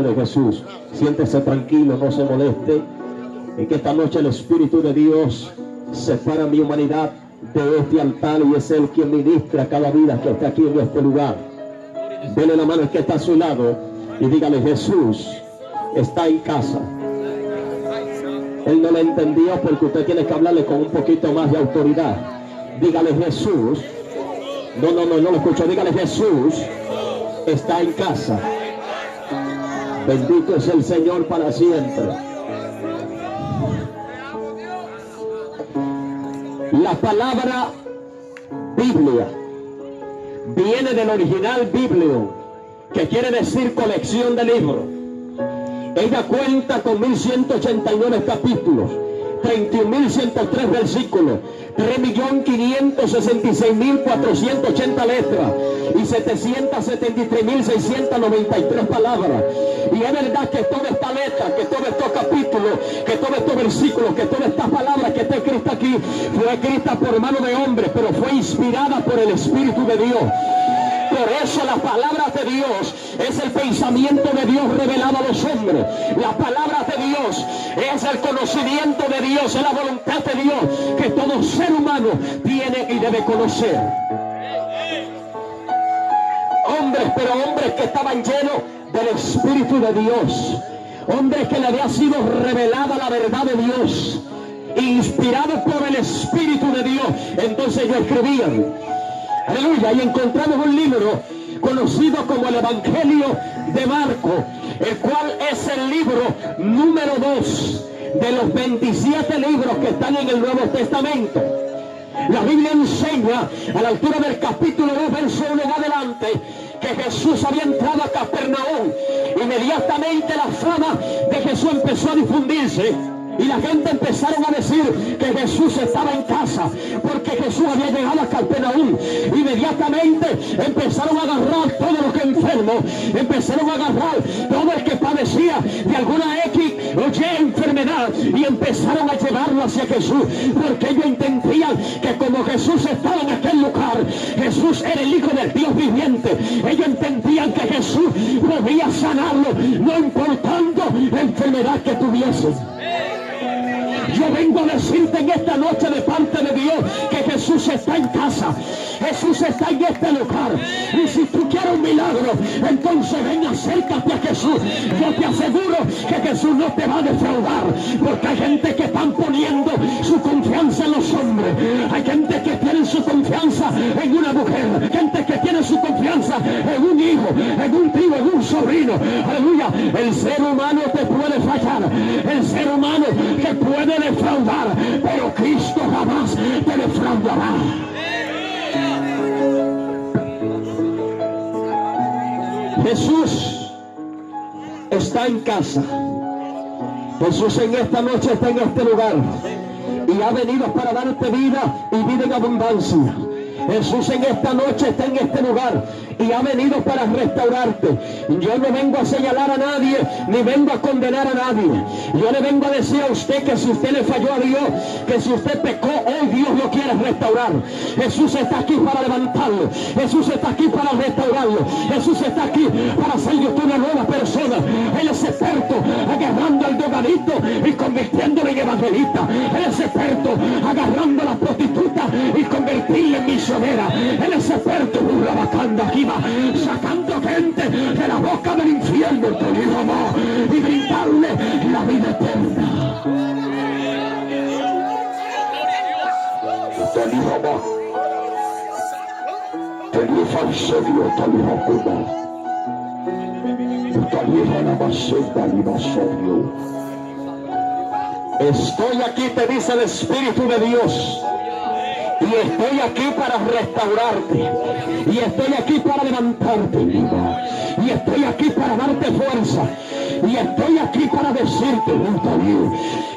nombre de Jesús. Siéntese tranquilo, no se moleste. En que esta noche el Espíritu de Dios separa mi humanidad de este altar y es Él quien ministra a cada vida que está aquí en este lugar. Dele la mano al que está a su lado y dígale: Jesús está en casa. Él no le entendió porque usted tiene que hablarle con un poquito más de autoridad. Dígale: Jesús. No lo escucho. Dígale: Jesús está en casa. Bendito es el Señor para siempre. La palabra Biblia viene del original biblio, que quiere decir colección de libros. Ella cuenta con 1189 capítulos, 31.103 versículos, 3.566.480 letras y 773.693 palabras. Y es verdad que toda esta letra, que todos estos capítulos, que todos estos versículos, que todas estas palabras que está escrita aquí, fue escrita por mano de hombre, pero fue inspirada por el Espíritu de Dios. Por eso la palabra de Dios es el pensamiento de Dios revelado a los hombres. La palabra de Dios es el conocimiento de Dios, es la voluntad de Dios que todo ser humano tiene y debe conocer. Hombres, pero hombres que estaban llenos del Espíritu de Dios. Hombres que le había sido revelada la verdad de Dios, inspirados por el Espíritu de Dios. Entonces ellos escribían. Aleluya. Y encontramos un libro conocido como el Evangelio de Marcos, el cual es el libro número 2 de los 27 libros que están en el Nuevo Testamento. La Biblia enseña a la altura del capítulo 2, verso 1 en adelante, que Jesús había entrado a Capernaum. Inmediatamente la fama de Jesús empezó a difundirse. Y la gente empezaron a decir que Jesús estaba en casa, porque Jesús había llegado a Capernaum. Inmediatamente empezaron a agarrar todos los enfermos, empezaron a agarrar todo el que padecía de alguna X o Y enfermedad, y empezaron a llevarlo hacia Jesús, porque ellos entendían que como Jesús estaba en aquel lugar, Jesús era el Hijo del Dios viviente. Ellos entendían que Jesús podía sanarlo, no importando la enfermedad que tuviese. Yo vengo a decirte en esta noche de parte de Dios que Jesús está en casa. Jesús está en este lugar. Y si tú quieres un milagro, entonces ven, acércate a Jesús. Yo te aseguro que Jesús no te va a defraudar, porque hay gente que están poniendo su confianza en los hombres. Hay gente que tiene su confianza en una mujer. Gente que tiene su confianza en un hijo, en un tío, en un sobrino. Aleluya. El ser humano te puede fallar. El ser humano te puede defraudar, pero Cristo jamás te defraudará. Jesús está en casa. Jesús en esta noche está en este lugar y ha venido para darte vida y vida en abundancia. Jesús en esta noche está en este lugar y ha venido para restaurarte. Yo no vengo a señalar a nadie, ni vengo a condenar a nadie. Yo le vengo a decir a usted que si usted le falló a Dios, que si usted pecó, hoy Dios lo quiere restaurar. Jesús está aquí para levantarlo. Jesús está aquí para restaurarlo. Jesús está aquí para hacer de usted una nueva persona. Él es experto agarrando al drogadicto y convirtiéndolo en evangelista. Él es experto agarrando a la prostituta y convertirla en misionera. Él es experto sacando gente de la boca del infierno y brindarle la vida eterna. Estoy aquí, te dice el Espíritu de Dios. Y estoy aquí para restaurarte. Y estoy aquí para levantarte. Y estoy aquí para darte fuerza. Y estoy aquí para decirte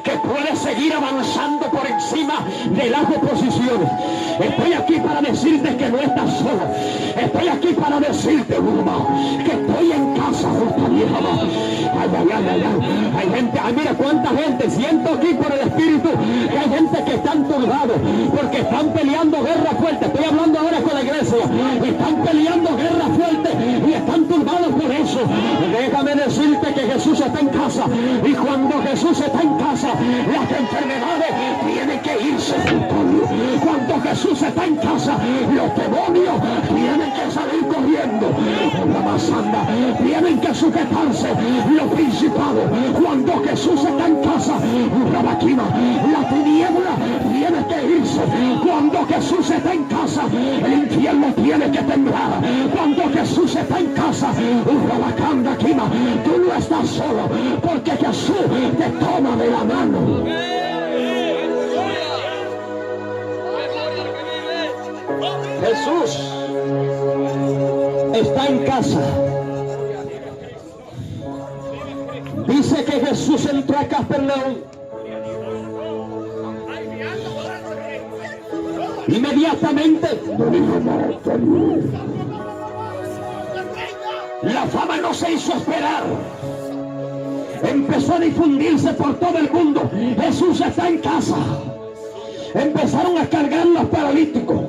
que puedes seguir avanzando por encima de las oposiciones. Estoy aquí para decirte que no estás solo. Estoy aquí para decirte que estoy en casa. Hay gente, mira cuánta gente siento aquí por el Espíritu, que hay gente que están turbados porque están peleando guerra fuerte. Estoy hablando ahora con la iglesia. Están peleando guerra fuerte y están turbados por eso. Déjame decirte que Jesús está en casa. Y cuando Jesús está en casa, las enfermedades tienen que irse. Cuando Jesús está en casa, los demonios tienen que salir corriendo. La masanda, tienen que sujetarse los principados. Cuando Jesús está en casa, la tiniebla tiene que irse. Cuando Jesús está en casa, el infierno tiene que temblar. Cuando Jesús está en casa, tú no estás solo, porque Jesús te toma de la mano. Jesús está en casa. Dice que Jesús entró a Capernaum. Inmediatamente la fama no se hizo esperar. Empezó a difundirse por todo el mundo. Jesús está en casa. Empezaron a cargar los paralíticos.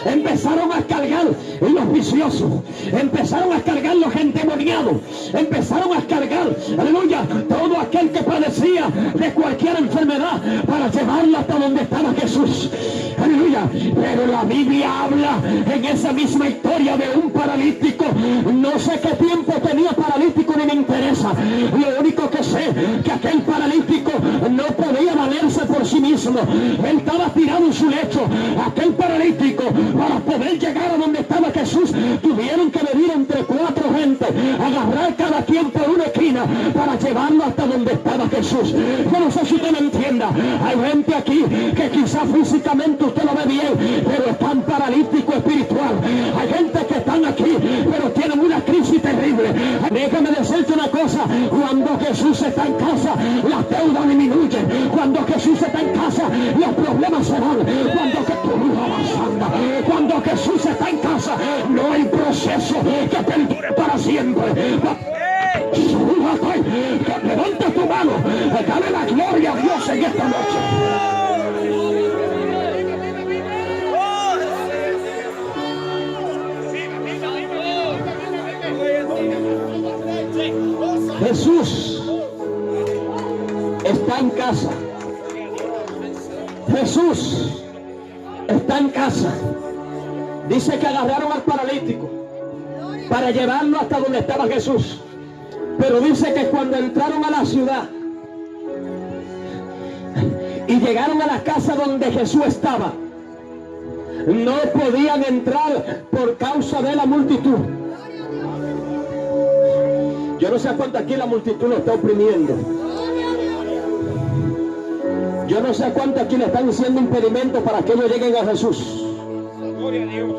Empezaron a cargar los viciosos. Empezaron a cargar los endemoniados. Empezaron a cargar, aleluya, todo aquel que padecía de cualquier enfermedad para llevarlo hasta donde estaba Jesús. Aleluya. Pero la Biblia habla en esa misma historia de un paralítico. No sé qué tiempo tenía paralítico ni me interesa. Lo único que sé que aquel paralítico no podía valerse por sí mismo. Él estaba tirado en su lecho. Aquel paralítico, para poder llegar a donde estaba Jesús, tuvieron que venir entre 4 gente, agarrar cada quien por una esquina para llevarlo hasta donde estaba Jesús. Yo no sé si usted me entienda. Hay gente aquí que quizás físicamente usted lo ve bien, pero están paralíticos espiritual. Hay gente que están aquí, pero tienen una crisis terrible. Déjame decirte una cosa: cuando Jesús está en casa, las deudas disminuyen. Cuando Jesús está en casa, los problemas se van. Cuando Jesús está en casa, no hay proceso que perdure para siempre. Levanta tu mano, dale la gloria a Dios en esta noche. Jesús está en casa. Jesús está en casa. Dice que agarraron al paralítico para llevarlo hasta donde estaba Jesús. Pero dice que cuando entraron a la ciudad y llegaron a la casa donde Jesús estaba, no podían entrar por causa de la multitud. Yo no sé a cuánto aquí la multitud lo está oprimiendo. Yo no sé a cuánto aquí le están haciendo impedimentos para que ellos lleguen a Jesús. Gloria a Dios.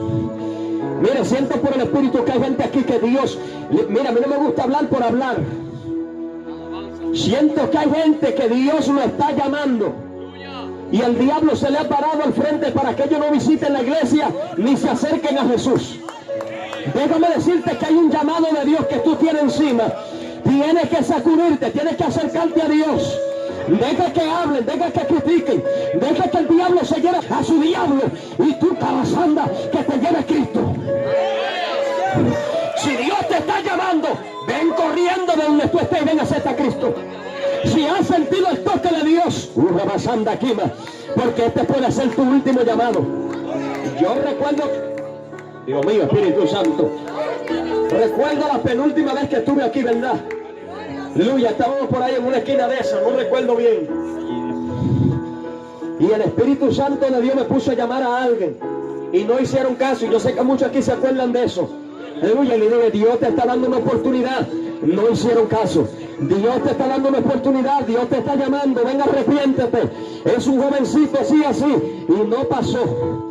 Mire, siento por el Espíritu que hay gente aquí que Dios... Mira, a mí no me gusta hablar por hablar. Siento que hay gente que Dios lo está llamando. Y el diablo se le ha parado al frente para que ellos no visiten la iglesia ni se acerquen a Jesús. Déjame decirte que hay un llamado de Dios que tú tienes encima. Tienes que sacudirte, tienes que acercarte a Dios. Deja que hablen, deja que critiquen, deja que el diablo se lleve a su diablo y tú, calazanda, que te lleve Cristo. Si Dios te está llamando, ven corriendo de donde tú estés y ven a aceptar a Cristo. Si has sentido el toque de Dios, porque este puede ser tu último llamado. Yo recuerdo, Dios mío, Espíritu Santo, recuerdo la penúltima vez que estuve aquí, ¿verdad? Aleluya, estábamos por ahí en una esquina de esa, no recuerdo bien. Y el Espíritu Santo de Dios me puso a llamar a alguien. Y no hicieron caso, y yo sé que muchos aquí se acuerdan de eso. Aleluya, y le dije, Dios te está dando una oportunidad. No hicieron caso. Dios te está dando una oportunidad, Dios te está llamando, venga, arrepiéntete. Es un jovencito así, así. Y no pasó.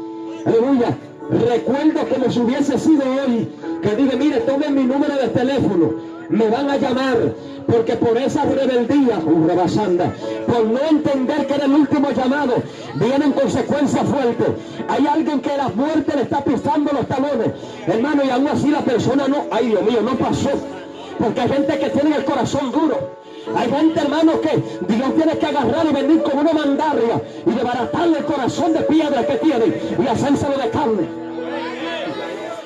Aleluya. Recuerdo que nos hubiese sido hoy, que dije, mire, tomen mi número de teléfono. Me van a llamar, porque por esa rebeldía, por no entender que era el último llamado, vienen consecuencias fuertes. Hay alguien que la muerte le está pisando los talones, hermano, y aún así la persona no, ay Dios mío, no pasó, porque hay gente que tiene el corazón duro. Hay gente, hermano, que Dios tiene que agarrar y venir con una mandarria y desbaratarle el corazón de piedra que tiene y hacérselo de carne.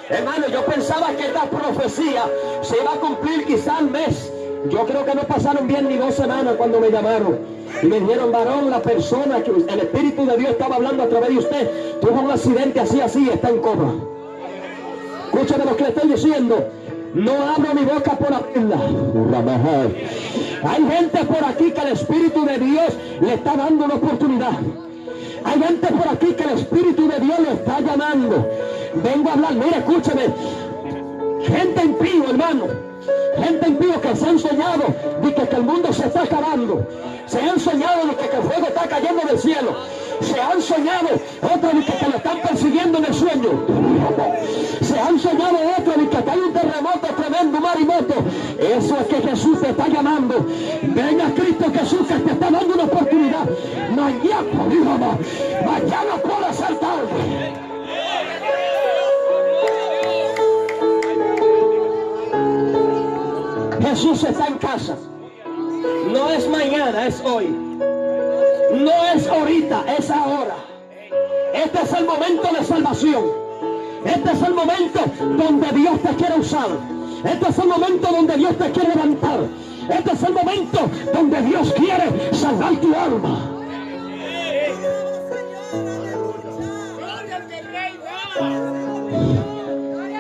Hermano, yo pensaba que esta profecía se iba a cumplir quizá al mes. Yo creo que no pasaron bien ni 2 semanas cuando me llamaron y me dijeron: varón, la persona que el Espíritu de Dios estaba hablando a través de usted tuvo un accidente así, está en coma. Escúchame lo que le estoy diciendo. No abro mi boca por abrirla. Hay gente por aquí que el Espíritu de Dios le está dando una oportunidad. Hay gente por aquí que el Espíritu de Dios le está llamando. Vengo a hablar, mire, escúcheme. Gente impío, hermano. Gente impío que se han soñado de que el mundo se está acabando. Se han soñado de que el fuego está cayendo del cielo. Se han soñado otros de que lo están persiguiendo en el sueño. Se han soñado otros de que hay un terremoto tremendo, un maremoto. Eso es que Jesús te está llamando. Ven a Cristo Jesús, que te está dando una oportunidad. Mañana puede ser tarde. Jesús está en casa. No es mañana, es hoy. No es ahorita, es ahora. Este es el momento de salvación. Este es el momento donde Dios te quiere usar. Este es el momento donde Dios te quiere levantar. Este es el momento donde Dios quiere salvar tu alma.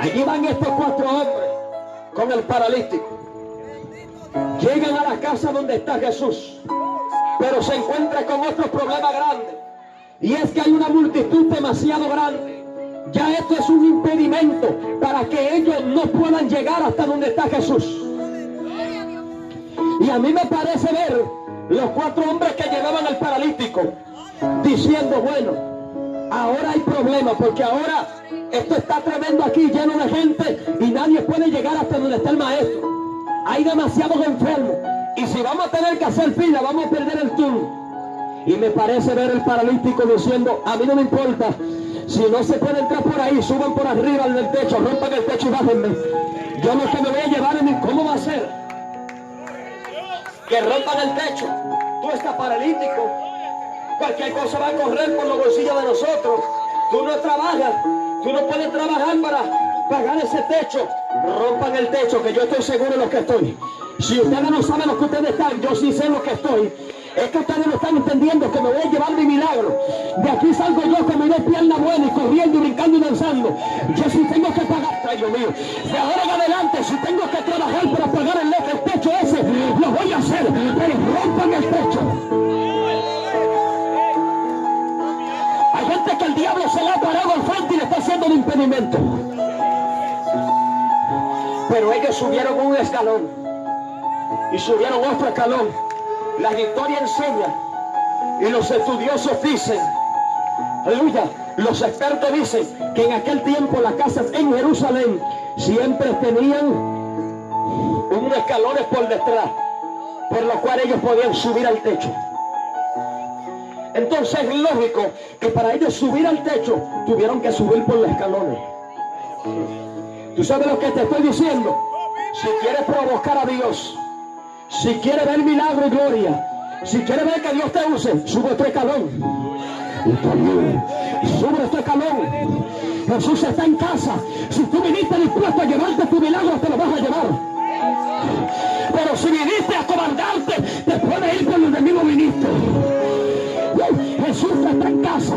Allí van estos 4 hombres con el paralítico. Llegan a la casa donde está Jesús, pero se encuentra con otro problema grande, y es que hay una multitud demasiado grande. Ya esto es un impedimento para que ellos no puedan llegar hasta donde está Jesús. Y a mí me parece ver los 4 hombres que llevaban al paralítico diciendo: bueno, ahora hay problema, porque ahora esto está tremendo aquí, lleno de gente, y nadie puede llegar hasta donde está el maestro. Hay demasiados enfermos, y si vamos a tener que hacer fila, vamos a perder el turno. Y me parece ver el paralítico diciendo: a mí no me importa, si no se puede entrar por ahí, suban por arriba del techo, rompan el techo y bájenme. Yo lo que me voy a llevar es: ¿cómo va a ser? Que rompan el techo. Tú estás paralítico, cualquier cosa va a correr por los bolsillos de nosotros. Tú no trabajas, tú no puedes trabajar para pagar ese techo. Rompan el techo, que yo estoy seguro de lo que estoy. Si ustedes no saben lo que ustedes están, yo sí sé lo que estoy. Es que ustedes no están entendiendo que me voy a llevar mi milagro. De aquí salgo yo con mi 2 piernas buenas y corriendo y brincando y danzando. Yo sí tengo que pagar, ay Dios mío, de ahora en adelante, si tengo que trabajar para pagar el techo ese, lo voy a hacer, pero rompan el techo. Hay gente que el diablo se le ha parado al frente y le está haciendo un impedimento. Pero ellos subieron un escalón y subieron otro escalón. La historia enseña, y los estudiosos dicen, aleluya, los expertos dicen que en aquel tiempo las casas en Jerusalén siempre tenían unos escalones por detrás, por lo cual ellos podían subir al techo. Entonces es lógico que para ellos subir al techo tuvieron que subir por los escalones. ¿Tú sabes lo que te estoy diciendo? Si quieres provocar a Dios, si quieres ver milagro y gloria, si quieres ver que Dios te use, sube este escalón. Sube este escalón. Jesús está en casa. Si tú viniste dispuesto a llevarte tu milagro, te lo vas a llevar. Pero si viniste a cobardarte, te puedes ir por donde mismo viniste. Jesús está en casa.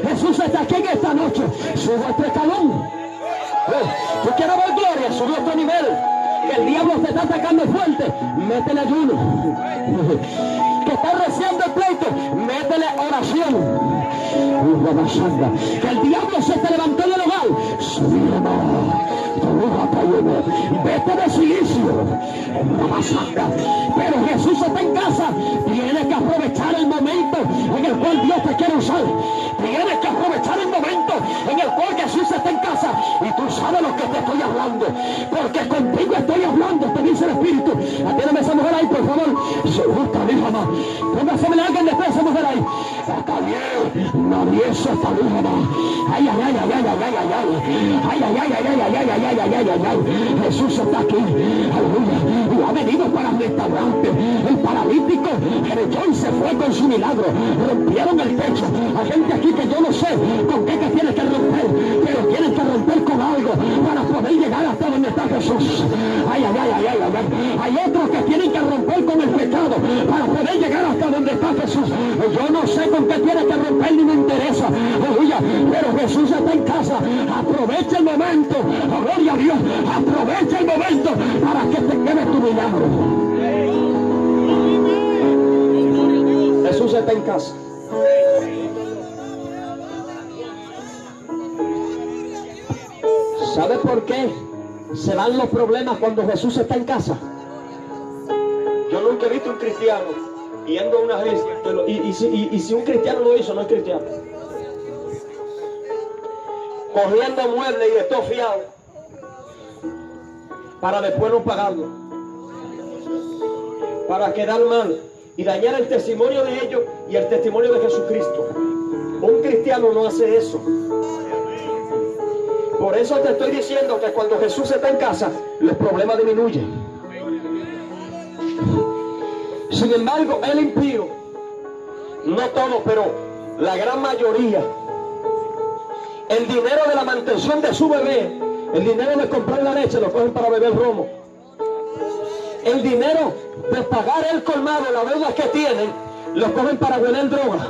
Jesús está aquí en esta noche. Sube este escalón. Tú quieres ver gloria, sube a otro nivel. Que el diablo te está atacando fuerte, métele ayuno. Que está reciando el pleito, métele oración. Que el diablo se te levantó del hogar, vete de silicio. Pero Jesús está en casa. Tienes que aprovechar el momento en el cual Dios te quiere usar. Tienes que aprovechar el momento en el cual Jesús está en casa. Y tú sabes lo que te estoy hablando, porque contigo estoy hablando. Te dice dice el Espíritu. Atiéndame esa mujer ahí, por favor. Se gusta, dijo más. Póngaseme a alguien después de esa mujer ahí. Está bien. Nadie se está, dijo más. Ay, ay, ay, ay, ay, ay, ay, ay. Ay, ay, ay, ay, ay, ay, ay, ay, ay, ay, ay, ay. Jesús está aquí. Aleluya. Y ha venido para restaurarte. El paralítico creyó y se fue con su milagro. Rompieron el techo. Hay gente aquí que yo no sé con qué que tiene que romper, pero tiene que romper con algo para poder llegar hasta donde está Jesús. Ay, ay, ay, ay, ay, ay. Hay otros que tienen que romper con el pecado para poder llegar hasta donde está Jesús. Yo no sé con qué tiene que romper ni me interesa. Aleluya. Pero Jesús está en casa. Aprovecha el momento. Oh, gloria a Dios. Aprovecha el momento para que te quede tu milagro. Jesús está en casa. ¿Sabe por qué se dan los problemas cuando Jesús está en casa? Yo nunca he visto un cristiano yendo a una iglesia y si un cristiano lo hizo, no es cristiano. Cogiendo muebles y de todo fiado para después no pagarlo, para quedar mal y dañar el testimonio de ellos y el testimonio de Jesucristo. Un cristiano no hace eso. Por eso te estoy diciendo que cuando Jesús está en casa, los problemas disminuyen. Sin embargo, el impío, no todo, pero la gran mayoría, el dinero de la mantención de su bebé, el dinero de comprar la leche, lo cogen para beber romo. El dinero de pagar el colmado, las deudas que tienen, lo cogen para hueler droga.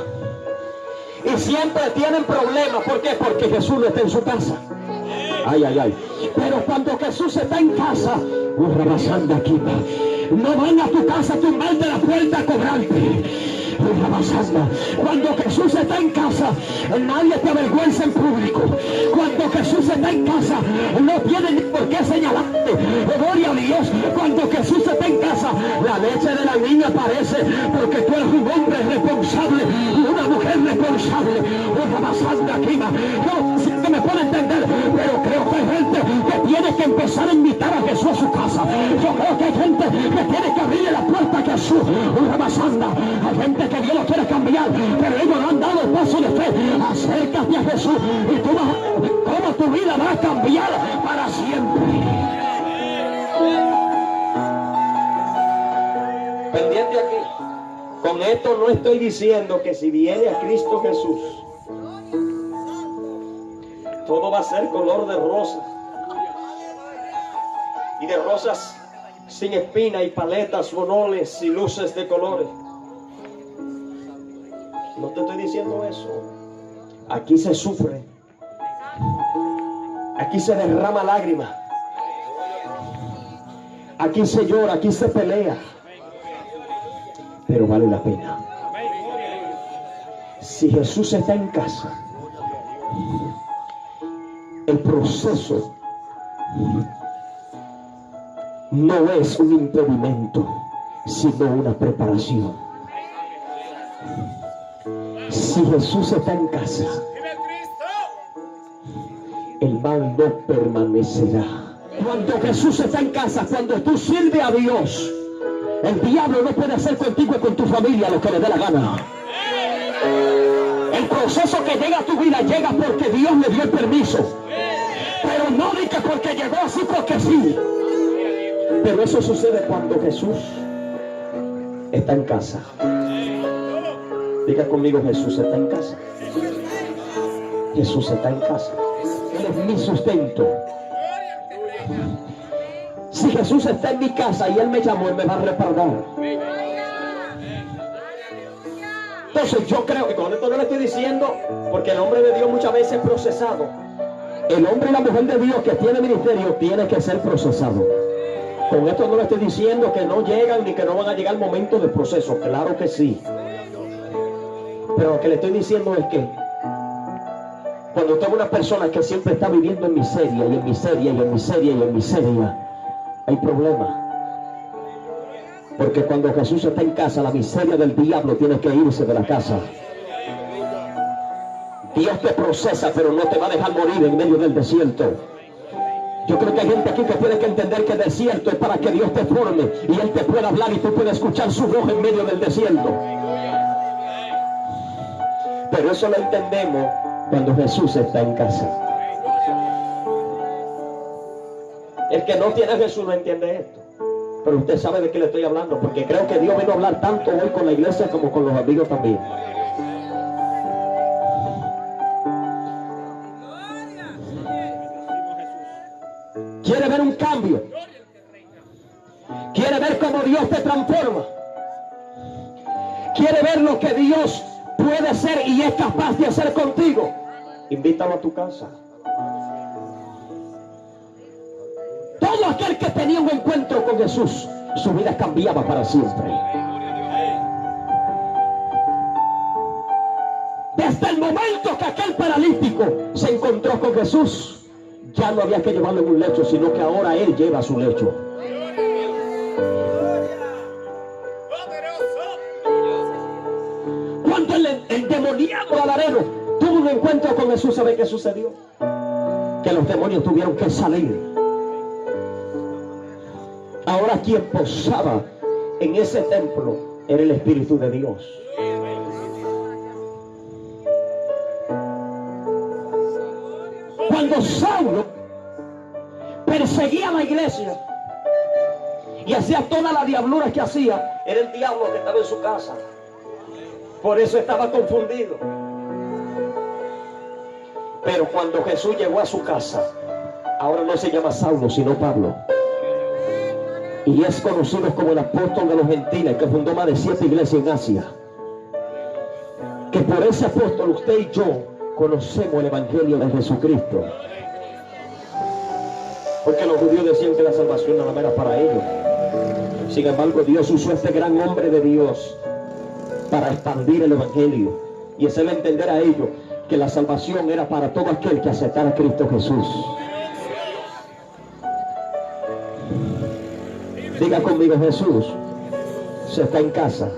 Y siempre tienen problemas. ¿Por qué? Porque Jesús no está en su casa. Ay, ay, ay. Pero cuando Jesús está en casa, aquí, no van a tu casa a tumbarte la puerta a cobrarte. Cuando Jesús está en casa, nadie te avergüenza en público. Cuando Jesús está en casa, no tiene ni por qué señalarte. Gloria a Dios. Cuando Jesús está en casa, la leche de la niña aparece porque tú eres un hombre responsable y una mujer responsable. No sé que me puede entender, pero creo que hay gente que tiene que empezar a invitar a Jesús a su casa. Yo creo que hay gente que tiene que abrirle la puerta a Jesús. Hay gente que Dios lo quiere cambiar, pero ellos no han dado el paso de fe. Acércate a Jesús y tú vas a ver cómo tu vida va a cambiar para siempre. Pendiente aquí. Con esto no estoy diciendo que si viene a Cristo Jesús, todo va a ser color de rosa. Y de rosas sin espina y paletas, bonoles y luces de colores. No te estoy diciendo eso. Aquí se sufre. Aquí se derrama lágrima. Aquí se llora, aquí se pelea. Pero vale la pena. Si Jesús está en casa, el proceso no es un impedimento, sino una preparación. Si Jesús está en casa, el mal no permanecerá. Cuando Jesús está en casa, cuando tú sirves a Dios, el diablo no puede hacer contigo y con tu familia lo que le dé la gana. El proceso que llega a tu vida llega porque Dios le dio el permiso. Pero no diga porque llegó así porque sí. Pero eso sucede cuando Jesús está en casa. Diga conmigo, Jesús está en casa. Jesús está en casa. Él es mi sustento. Si Jesús está en mi casa y Él me llamó, Él me va a respaldar. Entonces yo creo que con esto no le estoy diciendo, porque el hombre de Dios muchas veces es procesado. El hombre y la mujer de Dios que tiene ministerio tiene que ser procesado. Con esto no le estoy diciendo que no llegan ni que no van a llegar momentos de proceso. Claro que sí. Pero lo que le estoy diciendo es que cuando tengo una persona que siempre está viviendo en miseria y en miseria y en miseria y en miseria, hay problema. Porque cuando Jesús está en casa, la miseria del diablo tiene que irse de la casa. Dios te procesa, pero no te va a dejar morir en medio del desierto. Yo creo que hay gente aquí que tiene que entender que el desierto es para que Dios te forme y Él te pueda hablar y tú puedes escuchar su voz en medio del desierto. Pero eso lo entendemos cuando Jesús está en casa. El que no tiene a Jesús no entiende esto. Pero usted sabe de qué le estoy hablando, porque creo que Dios vino a hablar tanto hoy con la iglesia como con los amigos también. Quiere ver un cambio. Quiere ver cómo Dios te transforma. Quiere ver lo que Dios puede hacer y es capaz de hacer contigo. Invítalo a tu casa. Todo aquel que tenía un encuentro con Jesús, su vida cambiaba para siempre. Desde el momento que aquel paralítico se encontró con Jesús, ya no había que llevarlo en un lecho, sino que ahora él lleva su lecho. Cuando el endemoniado gadareno tuvo un encuentro con Jesús, ¿sabe qué sucedió? Que los demonios tuvieron que salir. Ahora quien posaba en ese templo era el Espíritu de Dios. Cuando Saulo perseguía a la iglesia y hacía toda la diablura que hacía, era el diablo que estaba en su casa. Por eso estaba confundido. Pero cuando Jesús llegó a su casa, ahora no se llama Saulo, sino Pablo. Y es conocido como el apóstol de los gentiles, que fundó más de 7 iglesias en Asia. Que por ese apóstol usted y yo conocemos el evangelio de Jesucristo. Porque los judíos decían que la salvación nada más era para ellos. Sin embargo, Dios usó a este gran hombre de Dios para expandir el evangelio y hacerle entender a ellos que la salvación era para todo aquel que aceptara a Cristo Jesús. Diga conmigo: Jesús se está en casa.